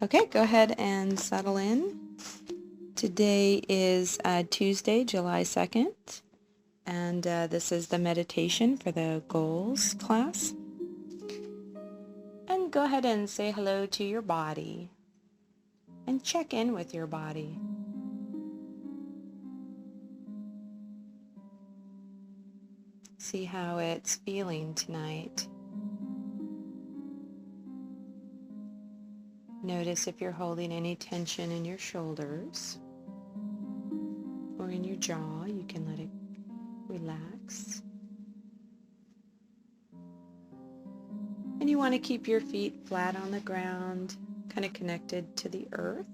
Okay, go ahead and settle in. Today is Tuesday, July 2nd, and this is the meditation for the goals class. And go ahead and say hello to your body and check in with your body. See how it's feeling tonight. Notice if you're holding any tension in your shoulders or in your jaw. You can let it relax. And you want to keep your feet flat on the ground, kind of connected to the earth.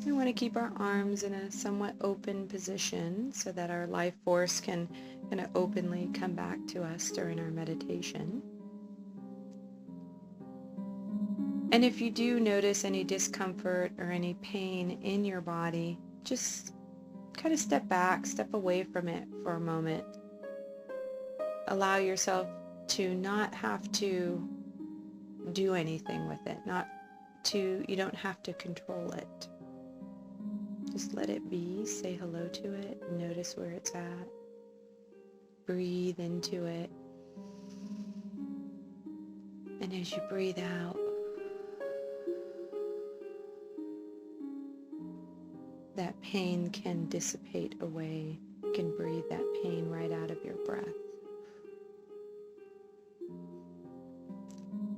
We want to keep our arms in a somewhat open position so that our life force can kind of openly come back to us during our meditation. And if you do notice any discomfort or any pain in your body, just kind of step back, step away from it for a moment. Allow yourself to not have to do anything with it, you don't have to control it. Just let it be, say hello to it, notice where it's at, breathe into it. And as you breathe out, that pain can dissipate away. You can breathe that pain right out of your breath.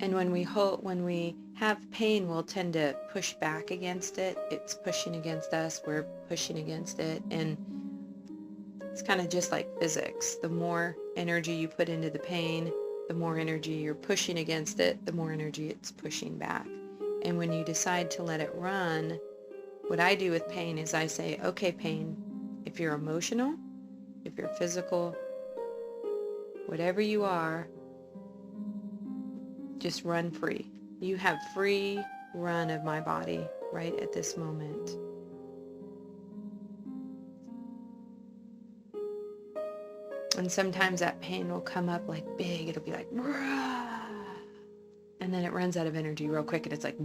And when we have pain, we'll tend to push back against it. It's pushing against us, we're pushing against it, and it's kind of just like physics. The more energy you put into the pain, the more energy you're pushing against it, the more energy it's pushing back. And when you decide to let it run, what I do with pain is I say, okay, pain, if you're emotional, if you're physical, whatever you are, just run free. You have free run of my body right at this moment. And sometimes that pain will come up like big. It'll be like, "Rah!" And then it runs out of energy real quick and it's like,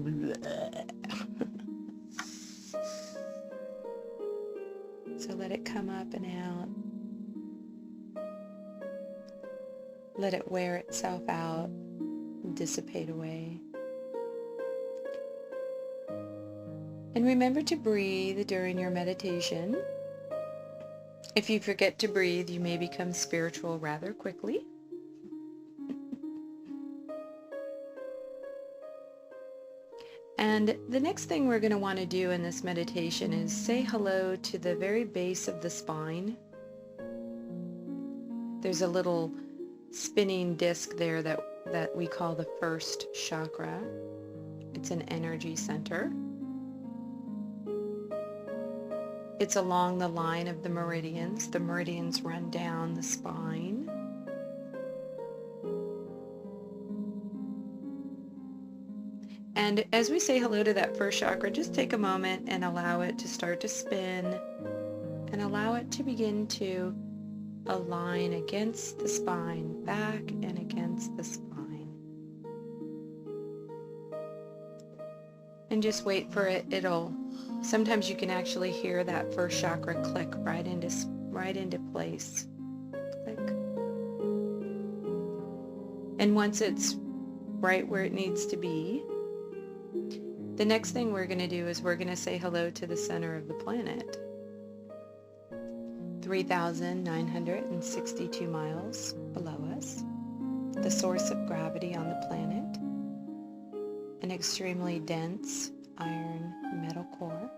so let it come up and out. Let it wear itself out and dissipate away. And remember to breathe during your meditation. If you forget to breathe, you may become spiritual rather quickly. And the next thing we're going to want to do in this meditation is say hello to the very base of the spine. There's a little spinning disc there that we call the first chakra. It's an energy center. It's along the line of the meridians. The meridians run down the spine. And as we say hello to that first chakra, just take a moment and allow it to start to spin and allow it to begin to align against the spine, back and against the spine. And just wait for it. Sometimes you can actually hear that first chakra click right into place. Click. And once it's right where it needs to be, the next thing we're going to do is we're going to say hello to the center of the planet. 3,962 miles below us, the source of gravity on the planet, an extremely dense iron metal core.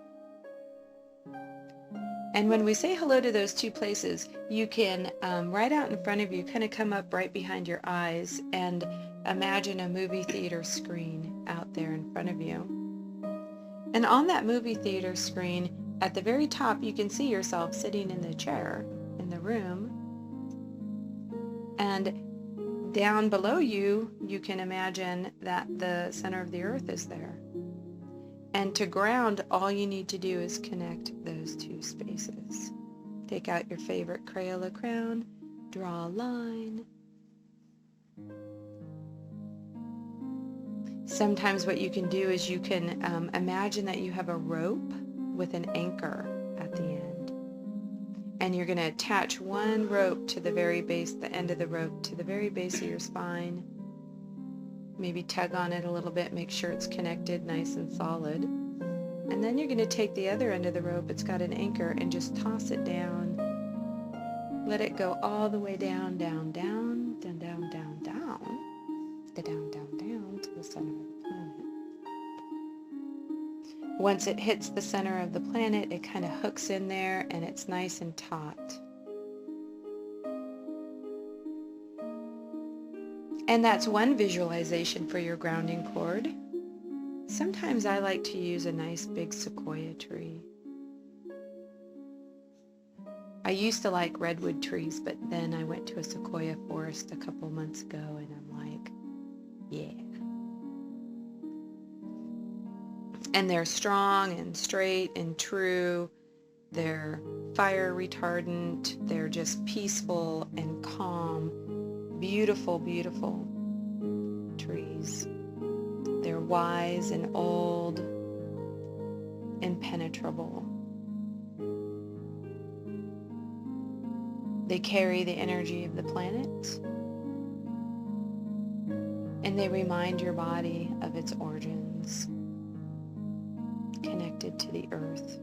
And when we say hello to those two places, you can, right out in front of you, kind of come up right behind your eyes and imagine a movie theater screen out there in front of you. And on that movie theater screen, at the very top, you can see yourself sitting in the chair in the room. And down below you, you can imagine that the center of the earth is there. And to ground, all you need to do is connect those two spaces. Take out your favorite Crayola crayon, draw a line. Sometimes what you can do is you can imagine that you have a rope with an anchor at the end. And you're going to attach one rope to the very base, the end of the rope to the very base of your spine. Maybe tug on it a little bit, make sure it's connected nice and solid. And then you're going to take the other end of the rope, it's got an anchor, and just toss it down. Let it go all the way down, down, down, down, down, down, down, down, down, down to the center of the planet. Once it hits the center of the planet, it kind of hooks in there and it's nice and taut. And that's one visualization for your grounding cord. Sometimes I like to use a nice big sequoia tree. I used to like redwood trees, but then I went to a sequoia forest a couple months ago and I'm like, yeah. And they're strong and straight and true. They're fire retardant. They're just peaceful and calm. Beautiful, beautiful trees. They're wise and old, impenetrable. They carry the energy of the planet, and they remind your body of its origins, connected to the earth.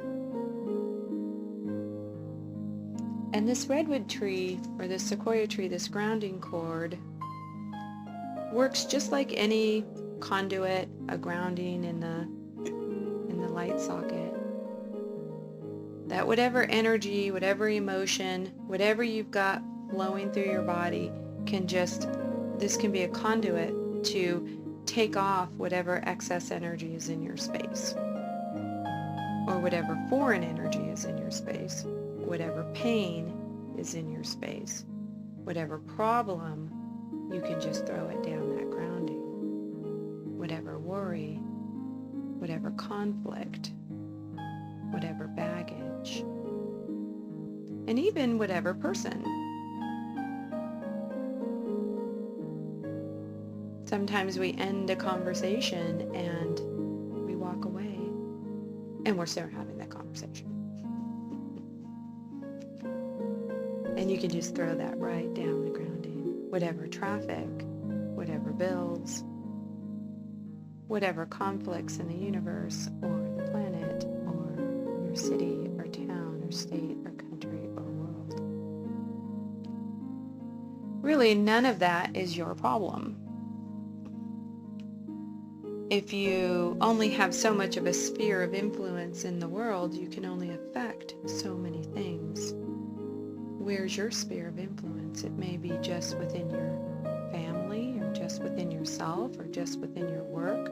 And this redwood tree, or this sequoia tree, this grounding cord, works just like any conduit, a grounding in the light socket. That whatever energy, whatever emotion, whatever you've got flowing through your body this can be a conduit to take off whatever excess energy is in your space, or whatever foreign energy is in your space, whatever pain is in your space, whatever problem, you can just throw it down that grounding. Whatever worry, whatever conflict, whatever baggage, and even whatever person. Sometimes we end a conversation and we walk away and we're still having that conversation. And you can just throw that right down the grounding. Whatever traffic, whatever bills, whatever conflicts in the universe or the planet or your city or town or state or country or world. Really, none of that is your problem. If you only have so much of a sphere of influence in the world, you can only affect so many things. Where's your sphere of influence? It may be just within your family, or just within yourself, or just within your work,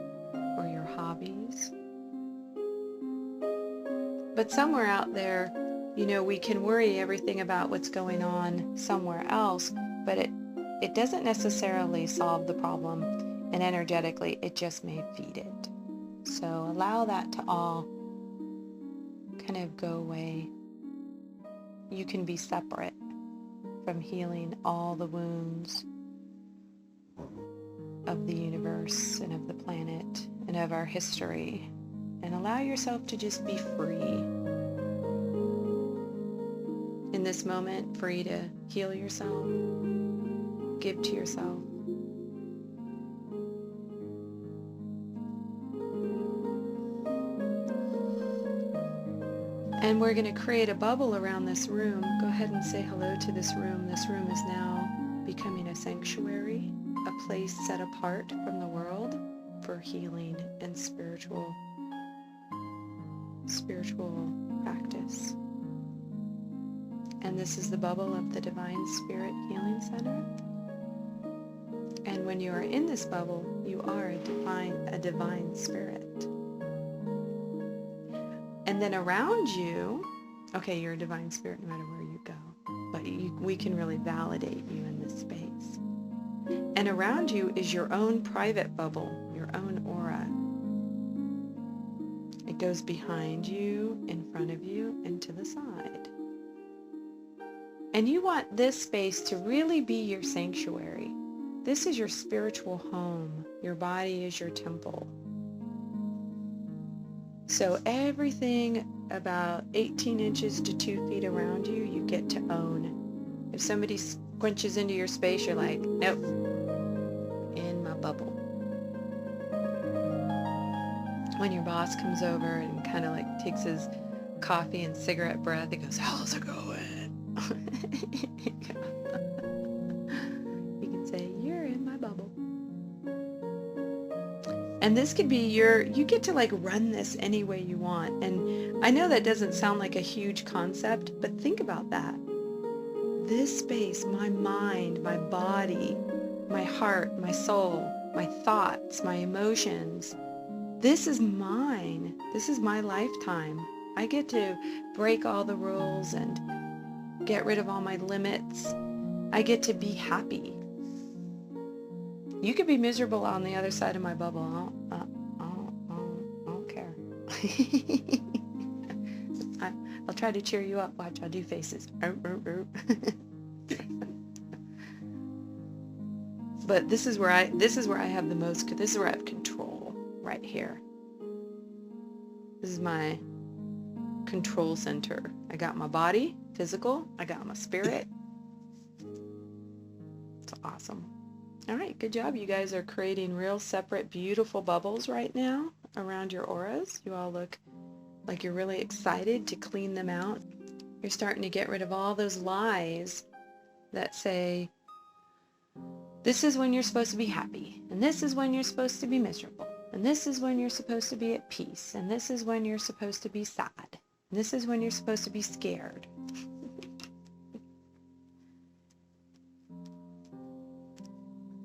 or your hobbies. But somewhere out there, we can worry everything about what's going on somewhere else, but it doesn't necessarily solve the problem, and energetically, it just may feed it. So allow that to all kind of go away. You can be separate from healing all the wounds of the universe and of the planet and of our history, and allow yourself to just be free. In this moment, free to heal yourself, give to yourself. And we're going to create a bubble around this room. Go ahead and say hello to this room. This room is now becoming a sanctuary, a place set apart from the world for healing and spiritual practice. And this is the bubble of the Divine Spirit Healing Center. And when you are in this bubble, you are a divine spirit. And then around you, okay, you're a divine spirit no matter where you go, but we can really validate you in this space. And around you is your own private bubble, your own aura. It goes behind you, in front of you, and to the side. And you want this space to really be your sanctuary. This is your spiritual home. Your body is your temple. So everything about 18 inches to 2 feet around you, you get to own. If somebody squinches into your space, you're like, nope, in my bubble. When your boss comes over and kind of like takes his coffee and cigarette breath, he goes, how's it going? You can say, you're in my bubble. And this could be you get to like run this any way you want. And I know that doesn't sound like a huge concept, but think about that. This space, my mind, my body, my heart, my soul, my thoughts, my emotions, this is mine. This is my lifetime. I get to break all the rules and get rid of all my limits. I get to be happy. You could be miserable on the other side of my bubble. I don't care. I'll try to cheer you up. Watch, I'll do faces. But this is where I have this is where I have control right here. This is my control center. I got my body, physical. I got my spirit. It's awesome. All right, good job. You guys are creating real separate, beautiful bubbles right now around your auras. You all look like you're really excited to clean them out. You're starting to get rid of all those lies that say, this is when you're supposed to be happy, and this is when you're supposed to be miserable, and this is when you're supposed to be at peace, and this is when you're supposed to be sad, and this is when you're supposed to be scared.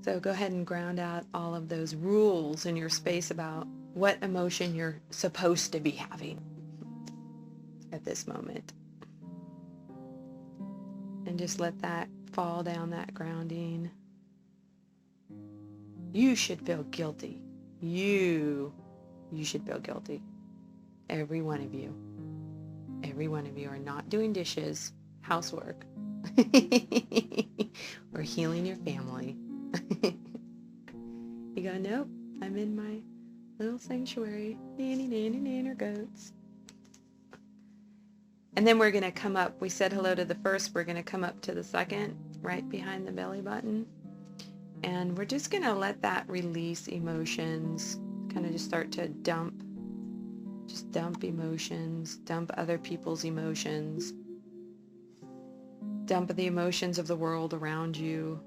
So go ahead and ground out all of those rules in your space about what emotion you're supposed to be having at this moment. And just let that fall down, that grounding. You should feel guilty. You should feel guilty. Every one of you. Every one of you are not doing dishes, housework, or healing your family. You go, nope, I'm in my little sanctuary. Nanny, nanny, nanner goats. And then we're going to come up. We said hello to the first. We're going to come up to the second, right behind the belly button. And we're just going to let that release emotions. Kind of just start to dump. Just dump emotions. Dump other people's emotions. Dump the emotions of the world around you.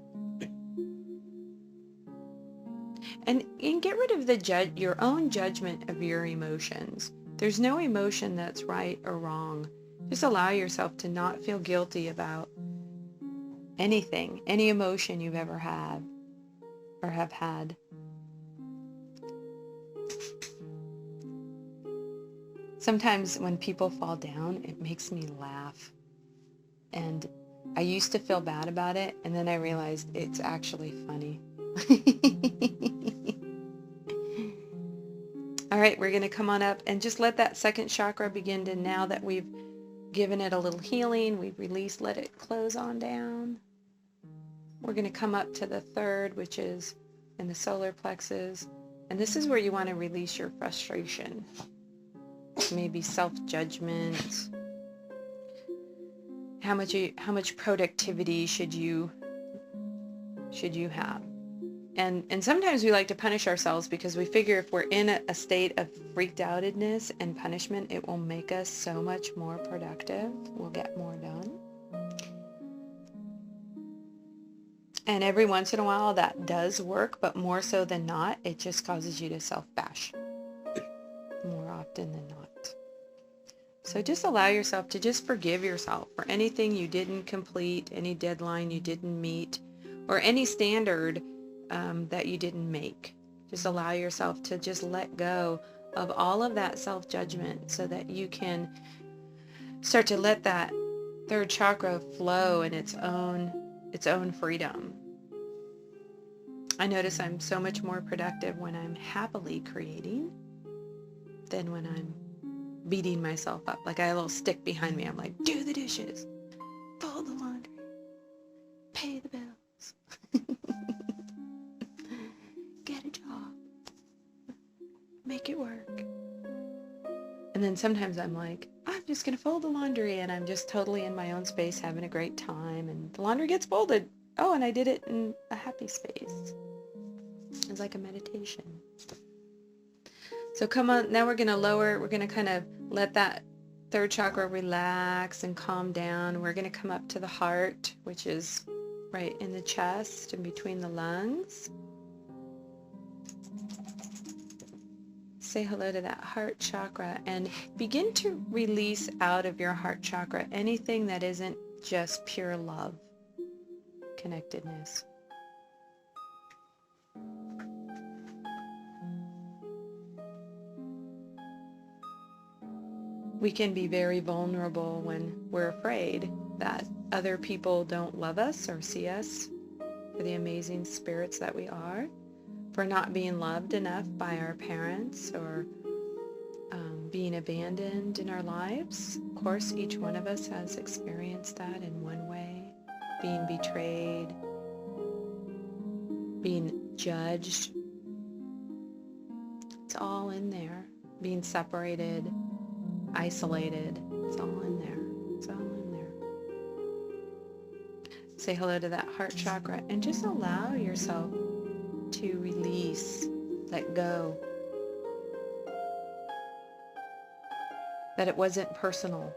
And get rid of your own judgment of your emotions. There's no emotion that's right or wrong. Just allow yourself to not feel guilty about anything, any emotion you've ever had or have had. Sometimes when people fall down, it makes me laugh. And I used to feel bad about it, and then I realized it's actually funny. All right, we're going to come on up and just let that second chakra begin to, now that we've given it a little healing, we've released, let it close on down. We're going to come up to the third, which is in the solar plexus. And this is where you want to release your frustration. Maybe self-judgment. How much productivity should you have? And sometimes we like to punish ourselves because we figure if we're in a state of freaked outedness and punishment, it will make us so much more productive. We'll get more done. And every once in a while that does work, but more so than not, it just causes you to self-bash more often than not. So just allow yourself to just forgive yourself for anything you didn't complete, any deadline you didn't meet, or any standard that you didn't make. Just allow yourself to just let go of all of that self-judgment so that you can start to let that third chakra flow in its own freedom. I notice I'm so much more productive when I'm happily creating than when I'm beating myself up. Like I have a little stick behind me. I'm like, do the dishes, fold the laundry, pay the bills. make it work. And then sometimes I'm like, I'm just going to fold the laundry, and I'm just totally in my own space having a great time, and the laundry gets folded. Oh, and I did it in a happy space. It's like a meditation. So come on, now we're going to lower, we're going to kind of let that third chakra relax and calm down. We're going to come up to the heart, which is right in the chest and between the lungs. Say hello to that heart chakra and begin to release out of your heart chakra anything that isn't just pure love, connectedness. We can be very vulnerable when we're afraid that other people don't love us or see us for the amazing spirits that we are, for not being loved enough by our parents, or being abandoned in our lives. Of course, each one of us has experienced that in one way, being betrayed, being judged. It's all in there. Being separated, isolated. It's all in there. It's all in there. Say hello to that heart chakra and just allow yourself to release, let go. That it wasn't personal.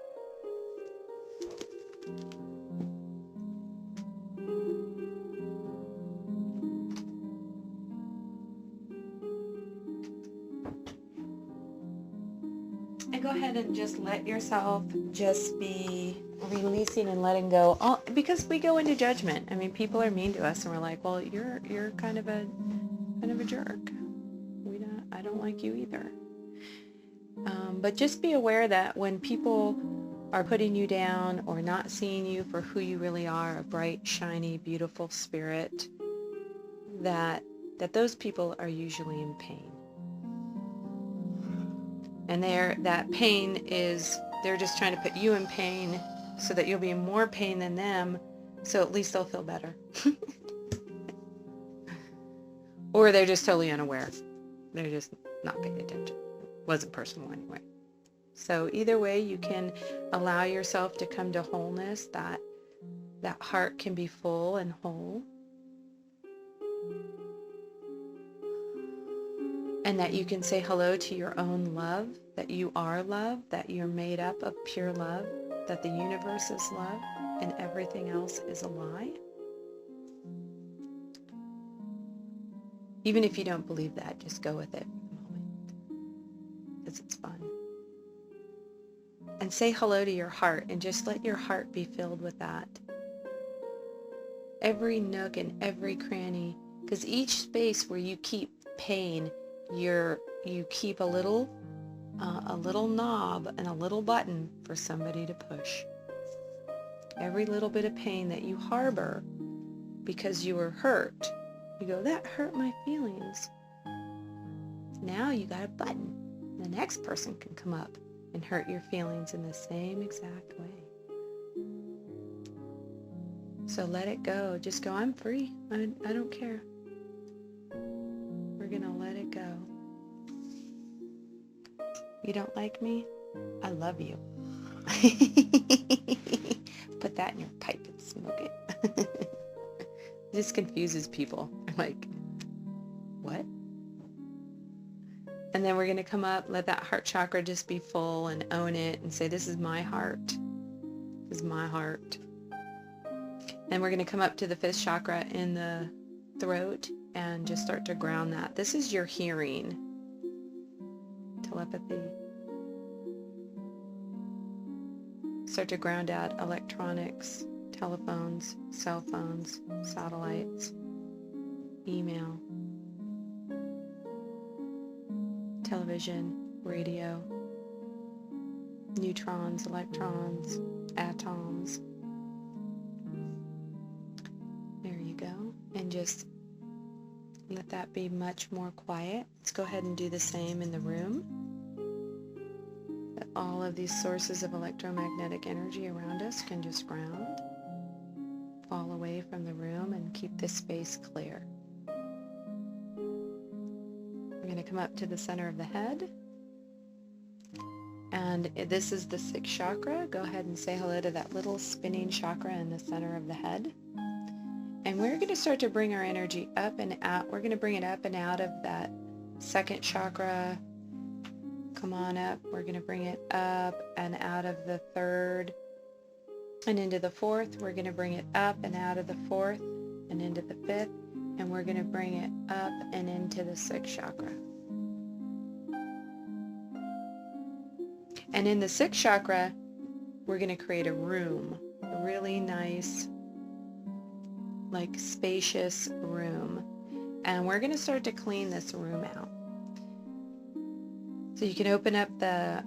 And go ahead and just let yourself just be releasing and letting go. Because we go into judgment. I mean, people are mean to us, and we're like, well, you're kind of a jerk. I don't like you either. But just be aware that when people are putting you down or not seeing you for who you really are, a bright, shiny, beautiful spirit, that those people are usually in pain. And that pain is, they're just trying to put you in pain so that you'll be in more pain than them, so at least they'll feel better. Or they're just totally unaware. They're just not paying attention. Wasn't personal anyway. So either way, you can allow yourself to come to wholeness, that heart can be full and whole. And that you can say hello to your own love, that you are love, that you're made up of pure love, that the universe is love, and everything else is a lie. Even if you don't believe that, just go with it for the moment, because it's fun. And say hello to your heart, and just let your heart be filled with that. Every nook and every cranny, because each space where you keep pain, you keep a little knob and a little button for somebody to push. Every little bit of pain that you harbor because you were hurt, you go, that hurt my feelings. Now you got a button. The next person can come up and hurt your feelings in the same exact way. So let it go. Just go, I'm free. I don't care. We're going to let it go. You don't like me? I love you. Put that in your pipe and smoke it. It just confuses people. They're like, what? And then we're going to come up, let that heart chakra just be full and own it and say, this is my heart. This is my heart. And we're going to come up to the fifth chakra in the throat and just start to ground that. This is your hearing. Telepathy. Start to ground out electronics, telephones, cell phones, satellites, email, television, radio, neutrons, electrons, atoms. There you go. And just let that be much more quiet. Let's go ahead and do the same in the room. That all of these sources of electromagnetic energy around us can just ground, fall away from the room, and keep this space clear. We're going to come up to the center of the head. And this is the 6th chakra. Go ahead and say hello to that little spinning chakra in the center of the head. And we're going to start to bring our energy up and out. We're going to bring it up and out of that 2nd chakra. Come on up. We're going to bring it up and out of the 3rd and into the 4th. We're going to bring it up and out of the 4th and into the 5th. And we're going to bring it up and into the 6th chakra. And in the 6th chakra, we're going to create a room, a really nice, like spacious room. And we're going to start to clean this room out. So you can open up the,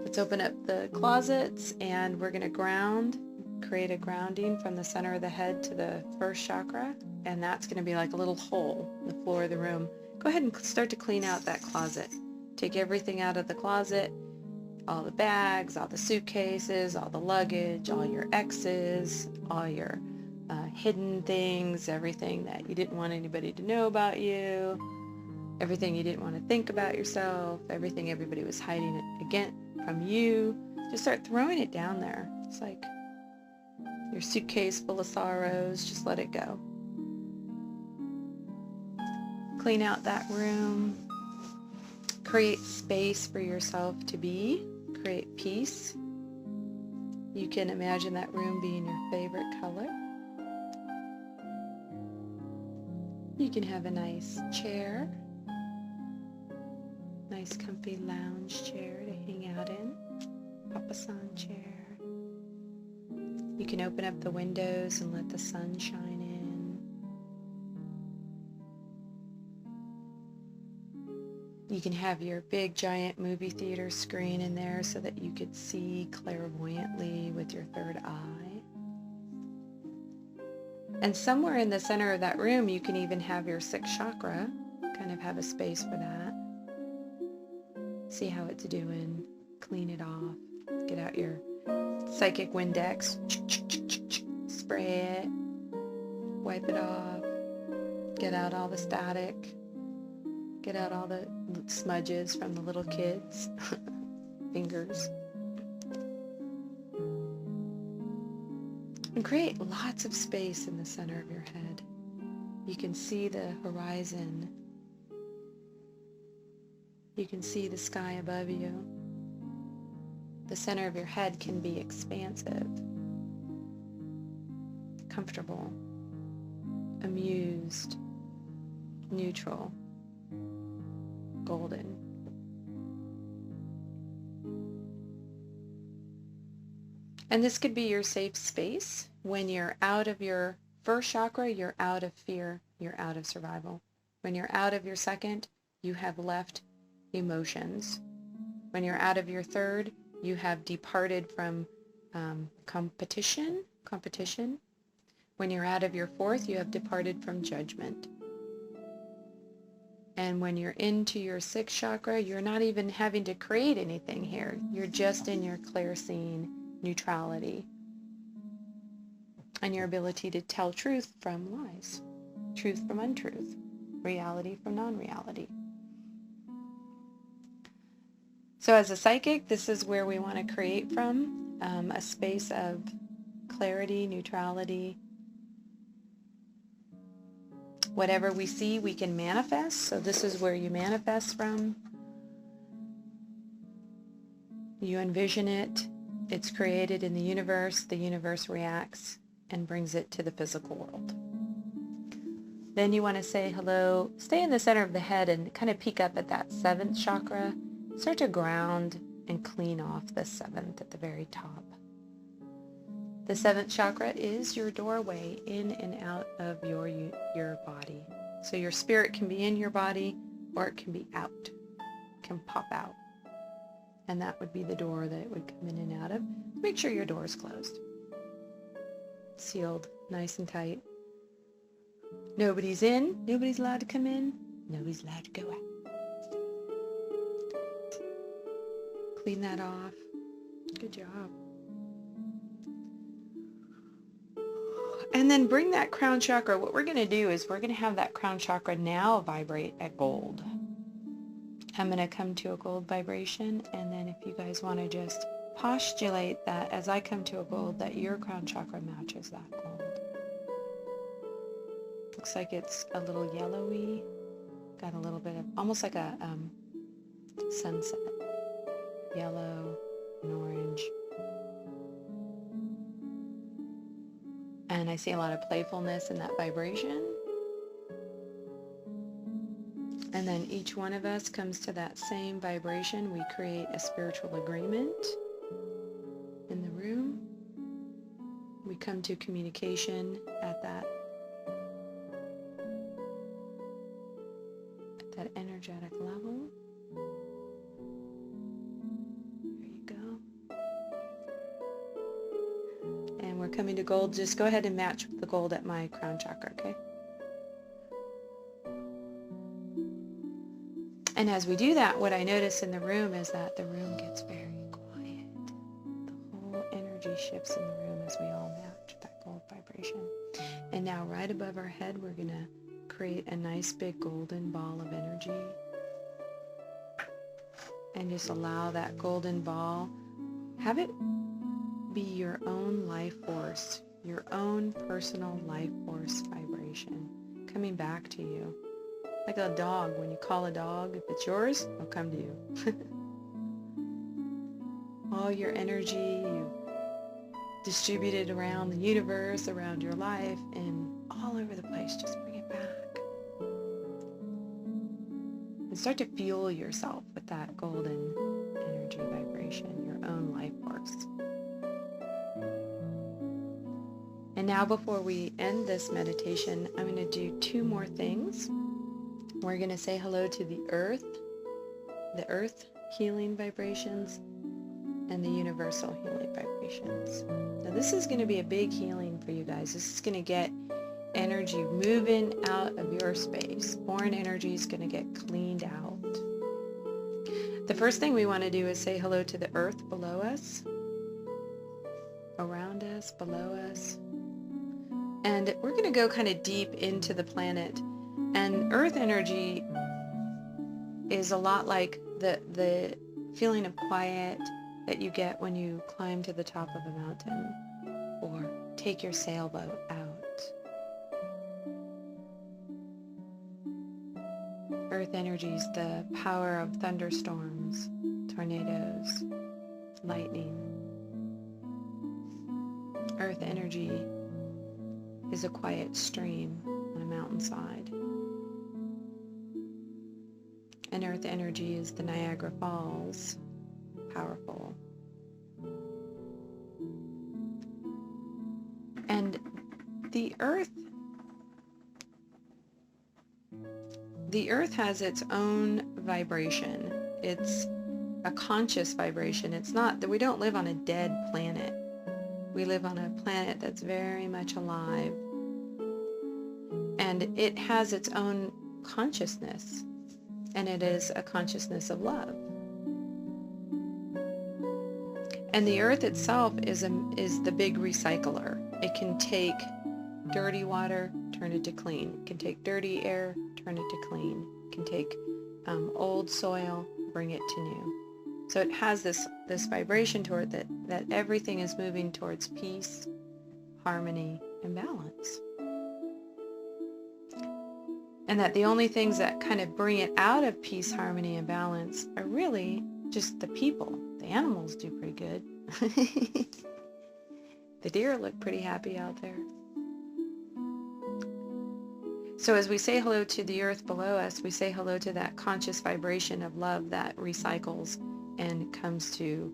let's open up the closets, and we're going to create a grounding from the center of the head to the 1st chakra. And that's going to be like a little hole in the floor of the room. Go ahead and start to clean out that closet. Take everything out of the closet, all the bags, all the suitcases, all the luggage, all your exes, all your hidden things, everything that you didn't want anybody to know about you, everything you didn't want to think about yourself, everything everybody was hiding again from you. Just start throwing it down there. It's like your suitcase full of sorrows. Just let it go. Clean out that room. Create space for yourself to be. Create peace. You can imagine that room being your favorite color. You can have a nice chair. Nice comfy lounge chair to hang out in. Papasan chair. You can open up the windows and let the sun shine in. You can have your big giant movie theater screen in there so that you could see clairvoyantly with your 3rd eye. And somewhere in the center of that room you can even have your 6th chakra, kind of have a space for that. See how it's doing, clean it off, get out your psychic Windex, spray it, wipe it off, get out all the static, get out all the smudges from the little kids' fingers. And create lots of space in the center of your head. You can see the horizon. You can see the sky above you. The center of your head can be expansive, comfortable, amused, neutral, golden. And this could be your safe space. When you're out of your 1st chakra, you're out of fear, you're out of survival. When you're out of your 2nd, you have left emotions. When you're out of your 3rd, you have departed from competition. When you're out of your 4th, you have departed from judgment. And when you're into your 6th chakra, you're not even having to create anything here. You're just in your clear-seeing neutrality and your ability to tell truth from lies, truth from untruth, reality from non-reality. So as a psychic, this is where we want to create from, a space of clarity, neutrality. Whatever we see, we can manifest. So this is where you manifest from. You envision it. It's created in the universe reacts and brings it to the physical world. Then you want to say hello, stay in the center of the head and kind of peek up at that 7th chakra. Start to ground and clean off the 7th at the very top. The 7th chakra is your doorway in and out of your body. So your spirit can be in your body or it can be out, can pop out. And that would be the door that it would come in and out of. Make sure your door is closed. Sealed, nice and tight. Nobody's in, nobody's allowed to come in, nobody's allowed to go out. Clean that off. Good job. And then bring that crown chakra. What we're going to do is we're going to have that crown chakra now vibrate at gold. I'm going to come to a gold vibration, and then if you guys want to just postulate that as I come to a gold, that your crown chakra matches that gold. Looks like it's a little yellowy, got a little bit of, almost like a sunset, yellow and orange. And I see a lot of playfulness in that vibration. And then each one of us comes to that same vibration. We create a spiritual agreement in the room. We come to communication at that energetic level. There you go. And we're coming to gold. Just go ahead and match the gold at my crown chakra, okay? And as we do that, what I notice in the room is that the room gets very quiet. The whole energy shifts in the room as we all match that gold vibration. And now right above our head, we're going to create a nice big golden ball of energy. And just allow that golden ball, have it be your own life force, your own personal life force vibration coming back to you. Like a dog, when you call a dog, if it's yours, it'll come to you. All your energy, you distribute it around the universe, around your life, and all over the place. Just bring it back. And start to fuel yourself with that golden energy vibration, your own life force. And now before we end this meditation, I'm going to do 2 more things. We're going to say hello to the earth healing vibrations, and the universal healing vibrations. Now this is going to be a big healing for you guys. This is going to get energy moving out of your space. Foreign energy is going to get cleaned out. The first thing we want to do is say hello to the earth below us, around us, below us. And we're going to go kind of deep into the planet. And earth energy is a lot like the feeling of quiet that you get when you climb to the top of a mountain or take your sailboat out. Earth energy is the power of thunderstorms, tornadoes, lightning. Earth energy is a quiet stream on a mountainside. And earth energy is the Niagara Falls, powerful. And the earth has its own vibration. It's a conscious vibration. It's not that we don't live on a dead planet. We live on a planet that's very much alive. And it has its own consciousness. And it is a consciousness of love. And the earth itself is the big recycler. It can take dirty water, turn it to clean. It can take dirty air, turn it to clean. It can take old soil, bring it to new. So it has this vibration toward that everything is moving towards peace, harmony, and balance. And that the only things that kind of bring it out of peace, harmony, and balance are really just the people. The animals do pretty good. The deer look pretty happy out there. So as we say hello to the earth below us, we say hello to that conscious vibration of love that recycles and comes to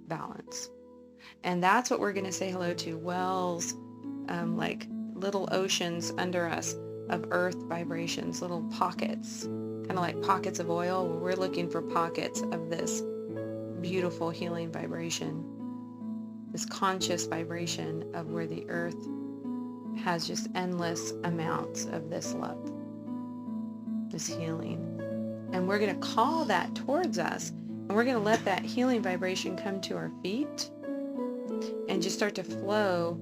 balance. And that's what we're going to say hello to. Wells, like little oceans under us of earth vibrations, little pockets, kind of like pockets of oil, where we're looking for pockets of this beautiful healing vibration, this conscious vibration of where the earth has just endless amounts of this love, this healing. And we're going to call that towards us, and we're going to let that healing vibration come to our feet and just start to flow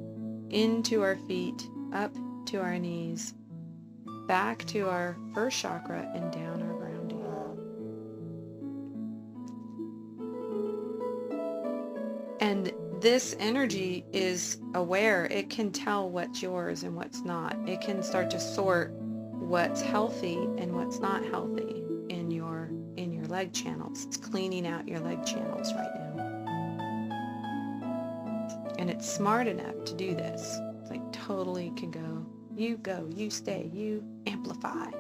into our feet, up to our knees, back to our first chakra, and down our grounding. And this energy is aware. It can tell what's yours and what's not. It can start to sort what's healthy and what's not healthy in your leg channels. It's cleaning out your leg channels right now. And it's smart enough to do this. It's like totally can go, you stay, you amplify.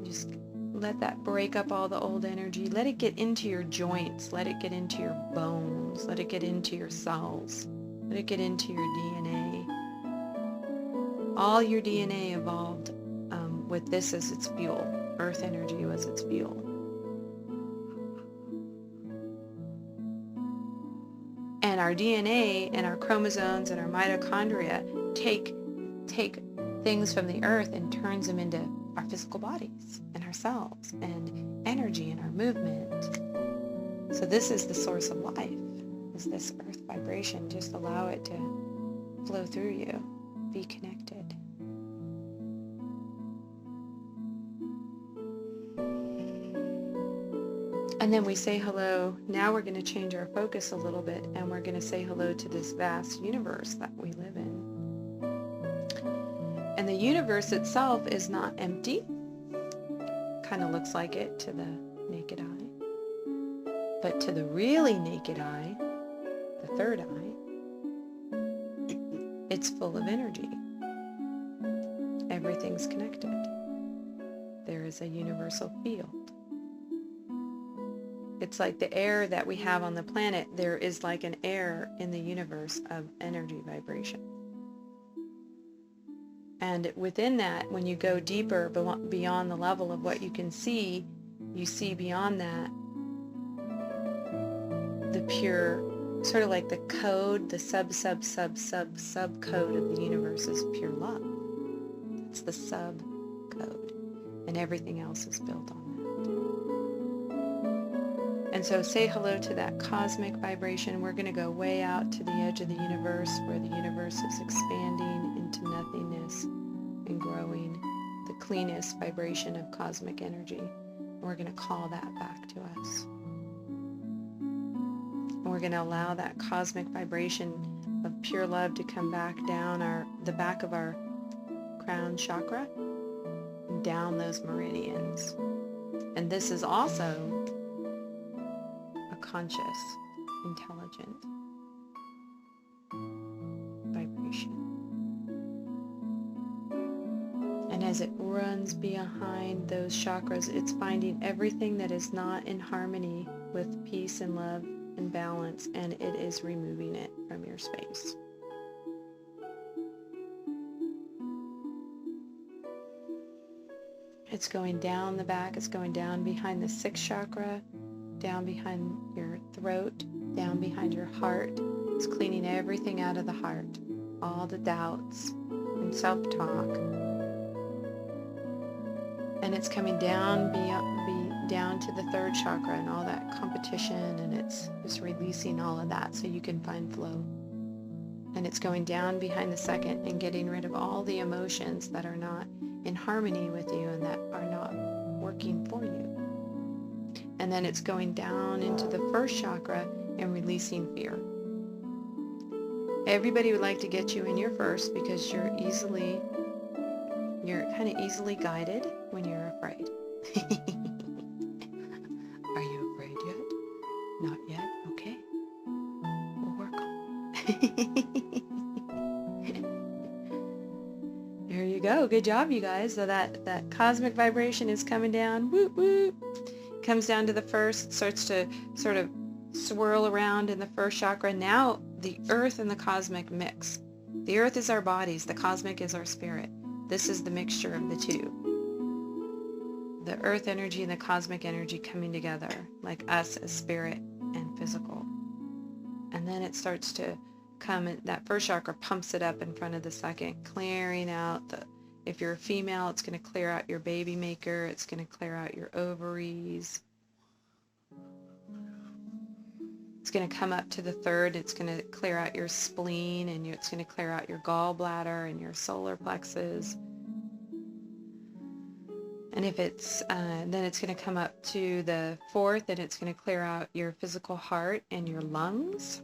Just let that break up all the old energy. Let it get into your joints. Let it get into your bones. Let it get into your cells. Let it get into your DNA. All your DNA evolved with this as its fuel. Earth energy was its fuel. And our DNA and our chromosomes and our mitochondria take things from the earth and turns them into our physical bodies and our cells and energy and our movement. So this is the source of life, is this earth vibration. Just allow it to flow through you. Be connected. And then we say hello. Now we're going to change our focus a little bit, and we're going to say hello to this vast universe that we live in. And the universe itself is not empty. Kind of looks like it to the naked eye. But to the really naked eye, the third eye, it's full of energy. Everything's connected. There is a universal field. It's like the air that we have on the planet. There is like an air in the universe of energy vibration. And within that, when you go deeper beyond the level of what you can see, you see beyond that the pure, sort of like the code, the sub code of the universe is pure love. It's the sub code. And everything else is built on that. And so say hello to that cosmic vibration. We're going to go way out to the edge of the universe, where the universe is expanding into nothingness and growing, the cleanest vibration of cosmic energy. And we're going to call that back to us. And we're going to allow that cosmic vibration of pure love to come back down the back of our crown chakra, and down those meridians. And this is also conscious, intelligent vibration. And as it runs behind those chakras, it's finding everything that is not in harmony with peace and love and balance, and it is removing it from your space. It's going down the back, it's going down behind the sixth chakra, down behind your throat, down behind your heart. It's cleaning everything out of the heart, all the doubts and self-talk. And it's coming down down to the third chakra and all that competition, and it's just releasing all of that so you can find flow. And it's going down behind the second and getting rid of all the emotions that are not in harmony with you and that are not working for you. And then it's going down into the first chakra and releasing fear. Everybody would like to get you in your first because you're kind of easily guided when you're afraid. Are you afraid yet? Not yet? Okay. We'll work on it. There you go. Good job, you guys. So that cosmic vibration is coming down. Whoop, whoop. Comes down to the first, starts to sort of swirl around in the first chakra. Now the earth and the cosmic mix. The earth is our bodies. The cosmic is our spirit. This is the mixture of the two. The earth energy and the cosmic energy coming together, like us as spirit and physical. And then it starts to come, and that first chakra pumps it up in front of the second, clearing out if you're a female, it's going to clear out your baby maker. It's going to clear out your ovaries. It's going to come up to the third. It's going to clear out your spleen, and it's going to clear out your gallbladder and your solar plexus. And if it's, then it's going to come up to the 4th, and it's going to clear out your physical heart and your lungs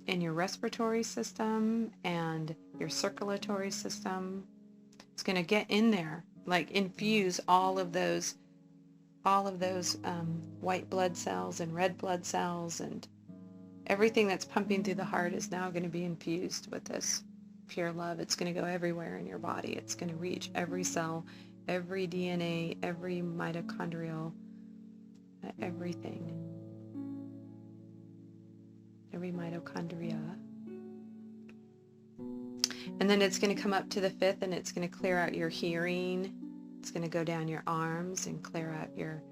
and your respiratory system and your circulatory system. It's going to get in there, like infuse all of those white blood cells and red blood cells, and everything that's pumping through the heart is now going to be infused with this pure love. It's going to go everywhere in your body. It's going to reach every cell, every DNA, every mitochondrial, everything, every mitochondria. And then it's going to come up to the 5th, and it's going to clear out your hearing. It's going to go down your arms and clear out your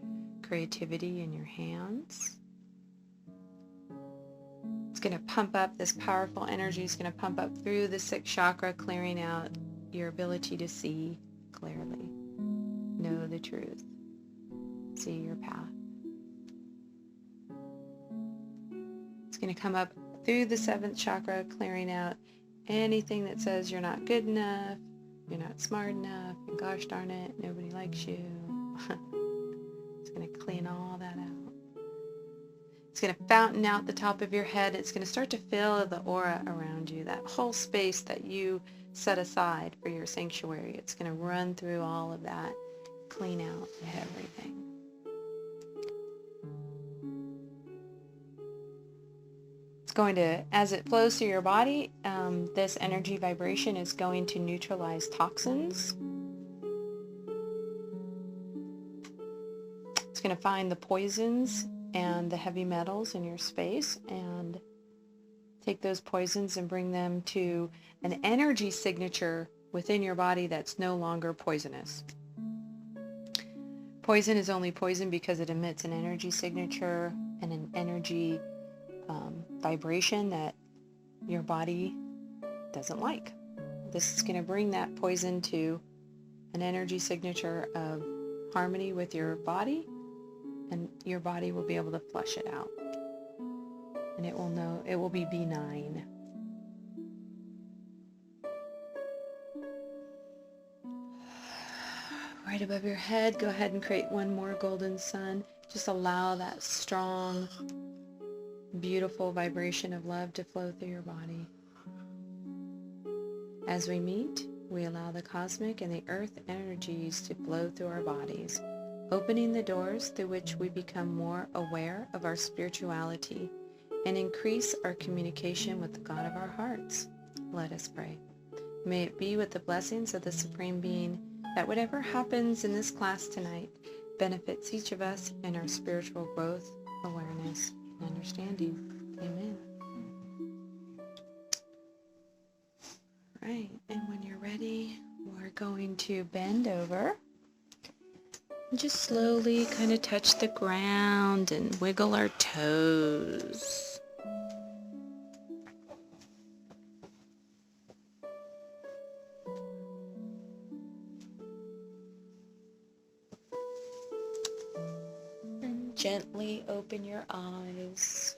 creativity in your hands. It's going to pump up, this powerful energy is going to pump up through the 6th chakra, clearing out your ability to see clearly, know the truth, see your path. It's going to come up through the 7th chakra, clearing out anything that says you're not good enough, you're not smart enough, and gosh darn it, nobody likes you. It's going to clean all that out. It's going to fountain out the top of your head. It's going to start to fill the aura around you, that whole space that you set aside for your sanctuary. It's going to run through all of that, clean out everything. It's going to, as it flows through your body, this energy vibration is going to neutralize toxins. It's going to find the poisons and the heavy metals in your space and take those poisons and bring them to an energy signature within your body that's no longer poisonous. Poison is only poison because it emits an energy signature and an energy vibration that your body doesn't like. This is going to bring that poison to an energy signature of harmony with your body, and your body will be able to flush it out. And it will know, it will be benign. Right above your head, go ahead and create one more golden sun. Just allow that strong, beautiful vibration of love to flow through your body. As we meet, we allow the cosmic and the earth energies to flow through our bodies, opening the doors through which we become more aware of our spirituality and increase our communication with the God of our hearts. Let us pray. May it be with the blessings of the Supreme Being that whatever happens in this class tonight benefits each of us in our spiritual growth, awareness, and understanding. Amen. Right, and when you're ready, we're going to bend over. Just slowly kind of touch the ground and wiggle our toes. And gently open your eyes.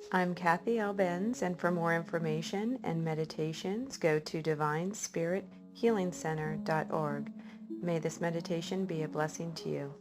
I'm Kathy Albenz, and for more information and meditations, go to divinespiриthealingcenter.org. May this meditation be a blessing to you.